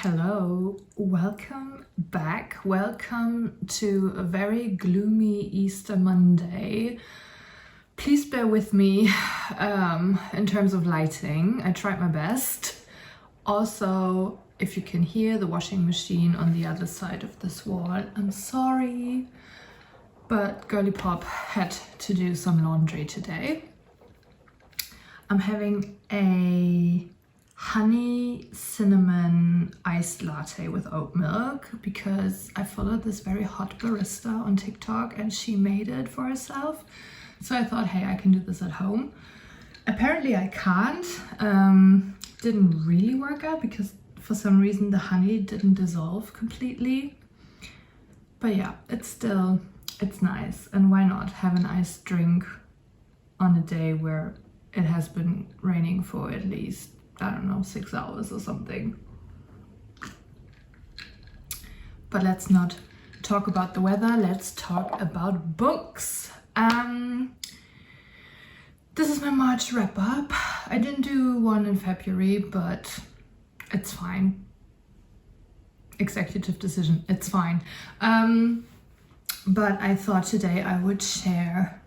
Hello, welcome back. Welcome to a very gloomy Easter Monday. Please bear with me in terms of lighting. I tried my best. Also, if you can hear the washing machine on the other side of this wall, I'm sorry, but Girly Pop had to do some laundry today. I'm having a honey cinnamon iced latte with oat milk because I followed this very hot barista on TikTok and she made it for herself. So I thought, hey, I can do this at home. Apparently I can't. Didn't really work out because for some reason the honey didn't dissolve completely. But yeah, it's nice. And why not have an iced drink on a day where it has been raining for at least, I don't know, 6 hours or something. But let's not talk about the weather, let's talk about books. This is my March wrap up. I didn't do one in February, but it's fine. Executive decision, it's fine. But I thought today I would share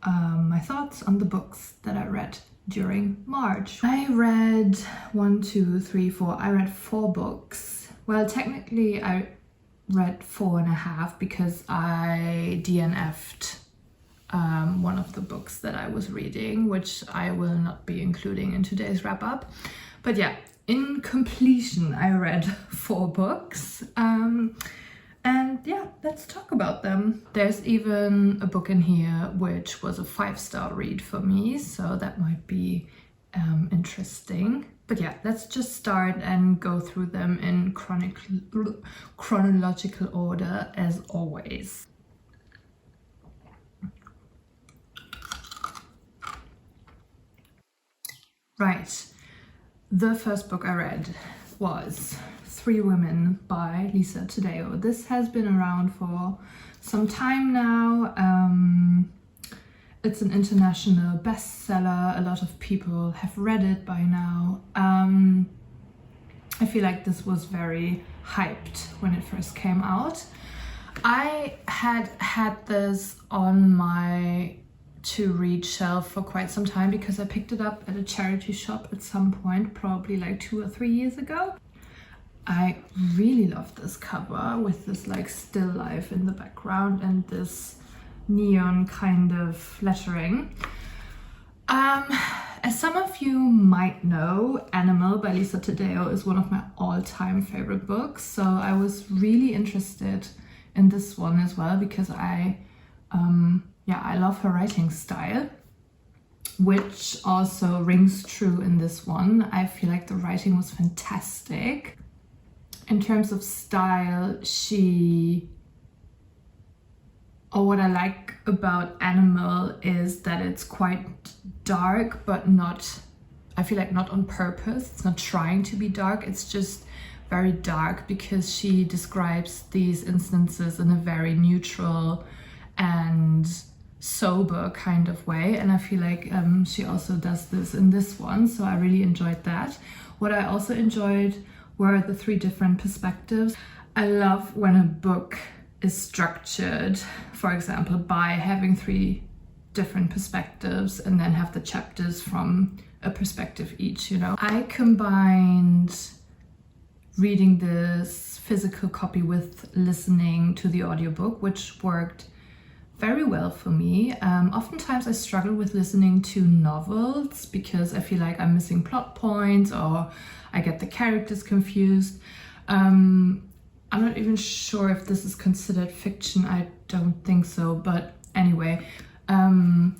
my thoughts on the books that I read during March. I read I read 4 books. Well, technically I read 4.5 because I DNF'd one of the books that I was reading, which I will not be including in today's wrap up. But yeah, in completion, I read 4 books. And yeah, let's talk about them. There's even a book in here which was a 5-star read for me, so that might be interesting. But yeah, let's just start and go through them in chronological order as always. Right, the first book I read was 3 Women by Lisa Taddeo. This has been around for some time now. It's an international bestseller. A lot of people have read it by now. I feel like this was very hyped when it first came out. I had this on my to read shelf for quite some time because I picked it up at a charity shop at some point, probably like 2 or 3 years ago. I really love this cover with this like still life in the background and this neon kind of lettering. As some of you might know, Animal by Lisa Taddeo is one of my all-time favorite books. So I was really interested in this one as well because I love her writing style, which also rings true in this one. I feel like the writing was fantastic. In terms of style, what I like about Animal is that it's quite dark, but not, I feel like not on purpose. It's not trying to be dark, it's just very dark because she describes these instances in a very neutral and sober kind of way. And I feel like she also does this in this one, so I really enjoyed that. What I also enjoyed were the 3 different perspectives. I love when a book is structured, for example, by having 3 different perspectives and then have the chapters from a perspective each, you know. I combined reading this physical copy with listening to the audiobook, which worked very well for me. Oftentimes I struggle with listening to novels because I feel like I'm missing plot points or I get the characters confused. I'm not even sure if this is considered fiction. I don't think so, but anyway,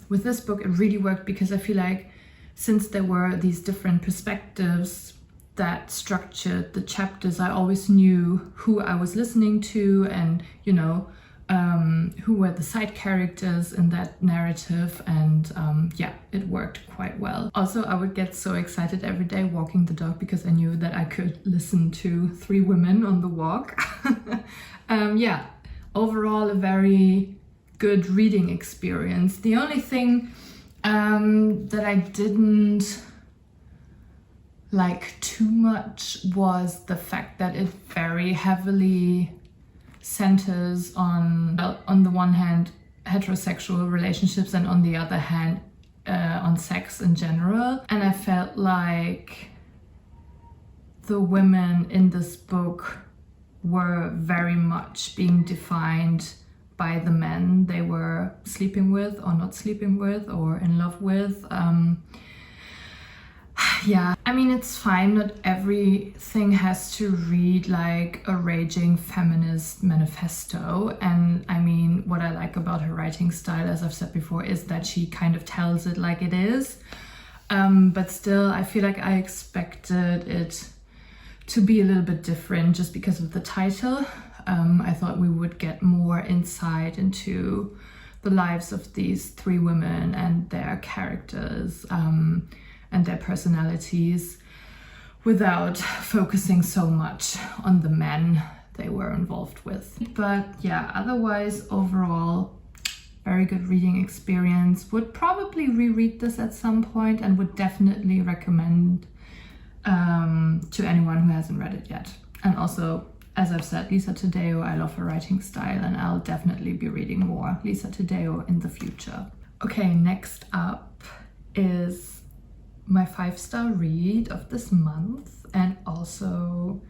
with this book it really worked because I feel like since there were these different perspectives that structured the chapters, I always knew who I was listening to and, you know, who were the side characters in that narrative, and yeah, it worked quite well. Also, I would get so excited every day walking the dog because I knew that I could listen to 3 women on the walk. Yeah, overall a very good reading experience. The only thing that I didn't like too much was the fact that it very heavily centers on, well, on the one hand, heterosexual relationships, and on the other hand, on sex in general. And I felt like the women in this book were very much being defined by the men they were sleeping with or not sleeping with or in love with. Yeah, I mean, it's fine, not everything has to read like a raging feminist manifesto. And I mean, what I like about her writing style, as I've said before, is that she kind of tells it like it is. But still, I feel like I expected it to be a little bit different just because of the title. I thought we would get more insight into the lives of these three women and their characters and their personalities without focusing so much on the men they were involved with. But yeah, otherwise, overall, very good reading experience. Would probably reread this at some point and would definitely recommend to anyone who hasn't read it yet. And also, as I've said, Lisa Taddeo, I love her writing style, and I'll definitely be reading more Lisa Taddeo in the future. Okay, next up is my 5-star read of this month, and also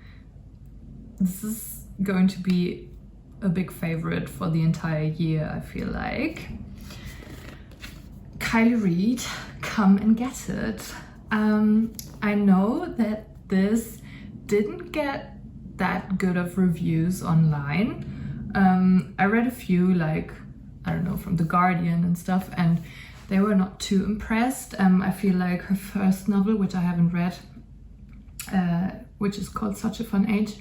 this is going to be a big favorite for the entire year, I feel like. Kiley Reid, Come and Get It. I know that this didn't get that good of reviews online. I read a few, like, I don't know, from The Guardian and stuff, and they were not too impressed. I feel like her first novel, which I haven't read, which is called Such a Fun Age,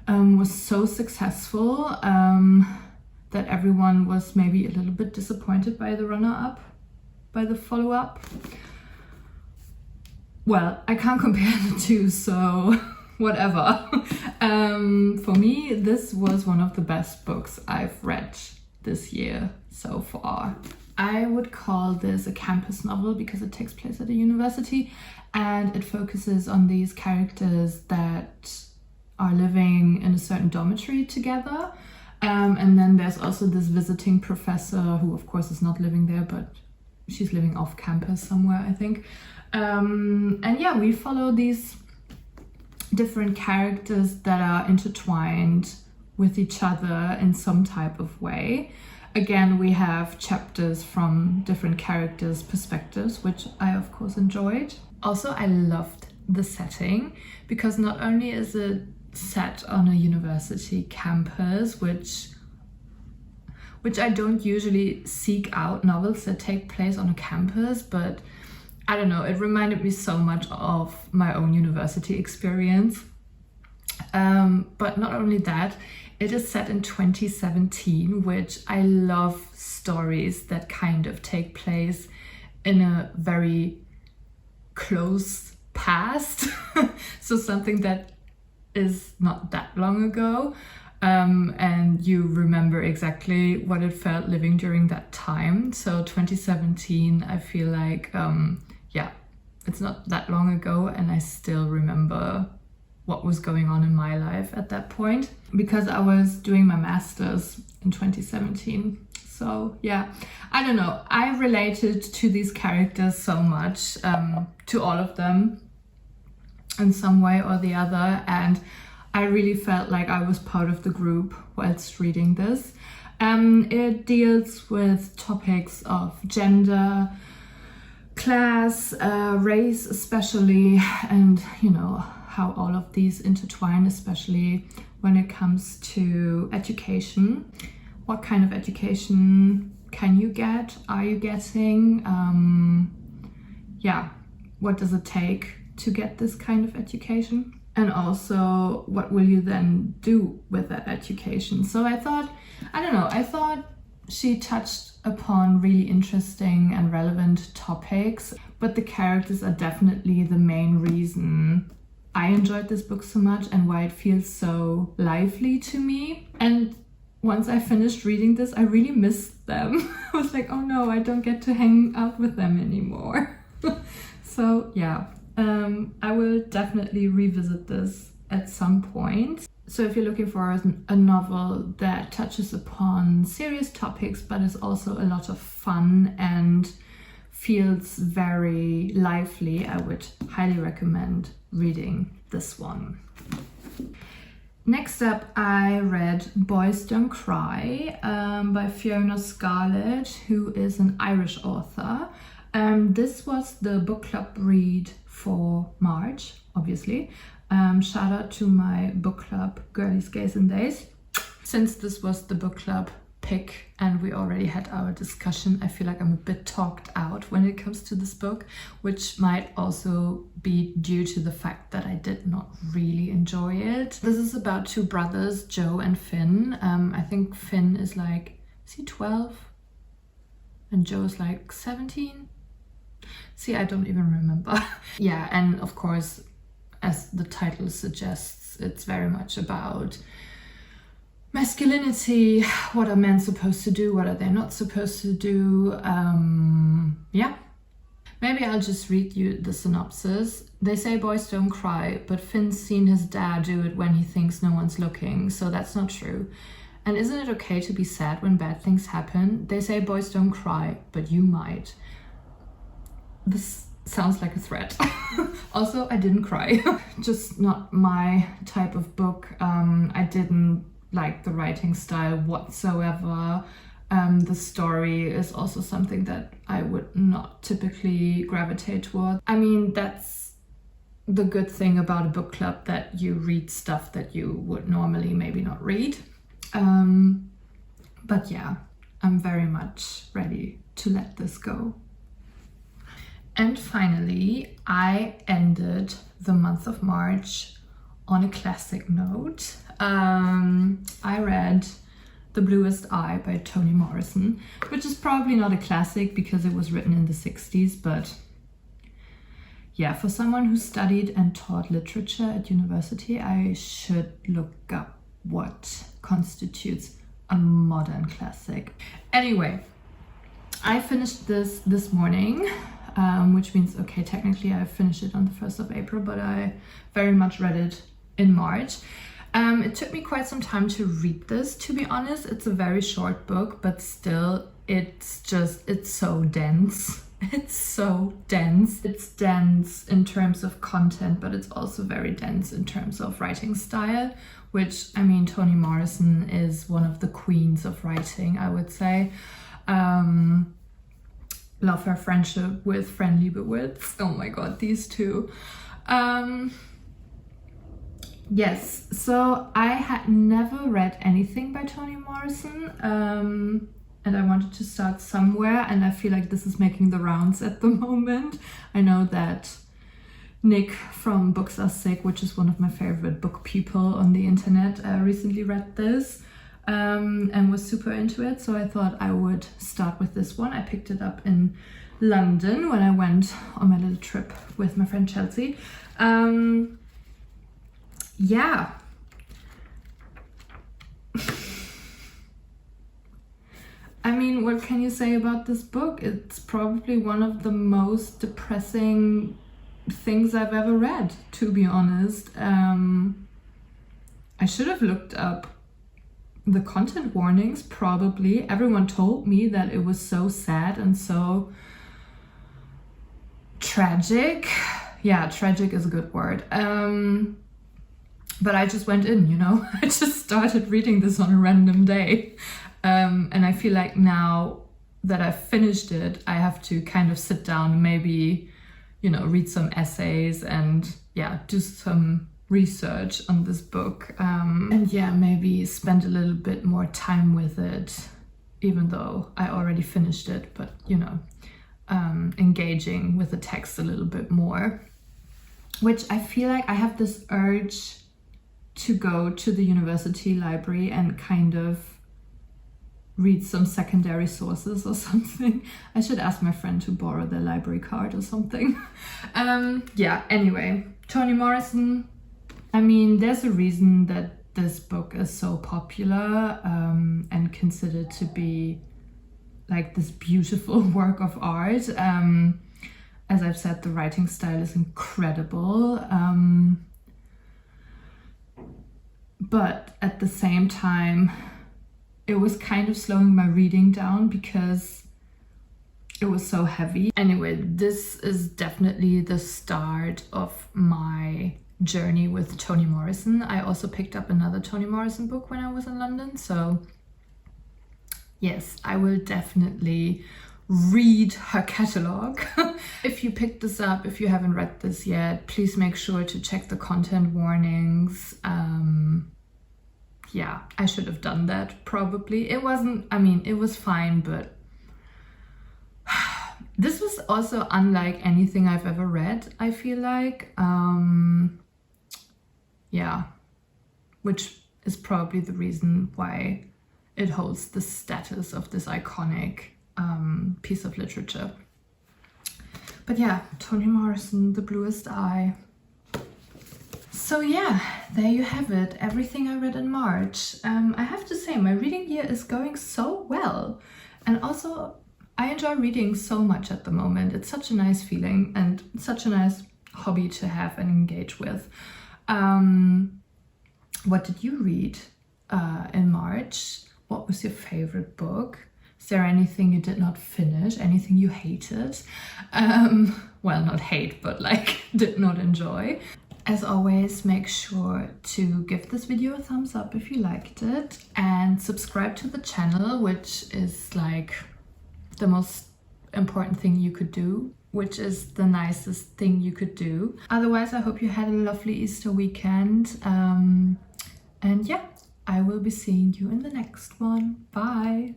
was so successful that everyone was maybe a little bit disappointed by the runner-up, by the follow-up. Well, I can't compare the two, so whatever. For me, this was one of the best books I've read this year so far. I would call this a campus novel because it takes place at a university and it focuses on these characters that are living in a certain dormitory together. And then there's also this visiting professor who, of course, is not living there, but she's living off campus somewhere, I think. And yeah, we follow these different characters that are intertwined with each other in some type of way. Again, we have chapters from different characters' perspectives, which I of course enjoyed. Also, I loved the setting because not only is it set on a university campus, which I don't usually seek out novels that take place on a campus, but I don't know, it reminded me so much of my own university experience. But not only that, it is set in 2017, which I love stories that kind of take place in a very close past. So something that is not that long ago. And you remember exactly what it felt living during that time. So 2017, I feel like, yeah, it's not that long ago, and I still remember what was going on in my life at that point because I was doing my master's in 2017. So yeah, I don't know, I related to these characters so much, to all of them in some way or the other, and I really felt like I was part of the group whilst reading this. It deals with topics of gender, class, race especially, and you know, how all of these intertwine, especially when it comes to education. What kind of education can you get? Are you getting? Yeah, what does it take to get this kind of education? And also, what will you then do with that education? So I thought she touched upon really interesting and relevant topics, but the characters are definitely the main reason I enjoyed this book so much and why it feels so lively to me. And once I finished reading this, I really missed them. I was like, oh no, I don't get to hang out with them anymore. So yeah, I will definitely revisit this at some point. So if you're looking for a novel that touches upon serious topics but is also a lot of fun and feels very lively, I would highly recommend reading this one. Next up, I read Boys Don't Cry by Fiona Scarlett, who is an Irish author. This was the book club read for March, obviously. Shout out to my book club, Girlies, Gays and Days. Since this was the book club pick and we already had our discussion, I feel like I'm a bit talked out when it comes to this book, which might also be due to the fact that I did not really enjoy it. This is about two brothers, Joe and Finn. I think Finn is like, is he 12? And Joe is like 17? See, I don't even remember. Yeah, and of course, as the title suggests, it's very much about masculinity. What are men supposed to do? What are they not supposed to do? Yeah. Maybe I'll just read you the synopsis. They say boys don't cry, but Finn's seen his dad do it when he thinks no one's looking, so that's not true. And isn't it okay to be sad when bad things happen? They say boys don't cry, but you might. This sounds like a threat. Also, I didn't cry. Just not my type of book. I didn't like the writing style whatsoever. The story is also something that I would not typically gravitate toward. I mean, that's the good thing about a book club, that you read stuff that you would normally maybe not read. But yeah, I'm very much ready to let this go. And finally, I ended the month of March on a classic note. I read The Bluest Eye by Toni Morrison, which is probably not a classic because it was written in the 60s, but yeah, for someone who studied and taught literature at university, I should look up what constitutes a modern classic. Anyway, I finished this morning, which means, okay, technically I finished it on the 1st of April, but I very much read it in March. It took me quite some time to read this, to be honest. It's a very short book, but still, it's so dense. It's so dense. It's dense in terms of content, but it's also very dense in terms of writing style, which, I mean, Toni Morrison is one of the queens of writing, I would say. Love her friendship with Friendly But Wits. Oh my god, these two. Yes, so I had never read anything by Toni Morrison, and I wanted to start somewhere, and I feel like this is making the rounds at the moment. I know that Nick from Books Are Sick, which is one of my favorite book people on the internet, recently read this and was super into it, so I thought I would start with this one. I picked it up in London when I went on my little trip with my friend Chelsea. Yeah. I mean, what can you say about this book? It's probably one of the most depressing things I've ever read, to be honest. I should have looked up the content warnings, probably. Everyone told me that it was so sad and so tragic. Yeah, tragic is a good word. But I just went in, you know. I just started reading this on a random day. And I feel like now that I've finished it, I have to kind of sit down and maybe, you know, read some essays and yeah, do some research on this book. And yeah, maybe spend a little bit more time with it, even though I already finished it, but you know, engaging with the text a little bit more. Which I feel like I have this urge to go to the university library and kind of read some secondary sources or something. I should ask my friend to borrow their library card or something. Yeah, anyway, Toni Morrison. I mean, there's a reason that this book is so popular and considered to be like this beautiful work of art. as I've said, the writing style is incredible. But at the same time, it was kind of slowing my reading down because it was so heavy. Anyway, this is definitely the start of my journey with Toni Morrison. I also picked up another Toni Morrison book when I was in London, so yes, I will definitely read her catalogue. If you picked this up, if you haven't read this yet, please make sure to check the content warnings. Yeah, I should have done that probably. It wasn't, I mean, it was fine, but this was also unlike anything I've ever read, I feel like. Yeah, which is probably the reason why it holds the status of this iconic piece of literature. But yeah, Toni Morrison, The Bluest Eye. So yeah, there you have it, everything I read in March. I have to say, my reading year is going so well. And also, I enjoy reading so much at the moment. It's such a nice feeling and such a nice hobby to have and engage with. What did you read in March? What was your favorite book? Is there anything you did not finish? Anything you hated? Well, not hate, but like did not enjoy. As always, make sure to give this video a thumbs up if you liked it and subscribe to the channel, which is like the most important thing you could do, which is the nicest thing you could do. Otherwise, I hope you had a lovely Easter weekend. And yeah, I will be seeing you in the next one. Bye!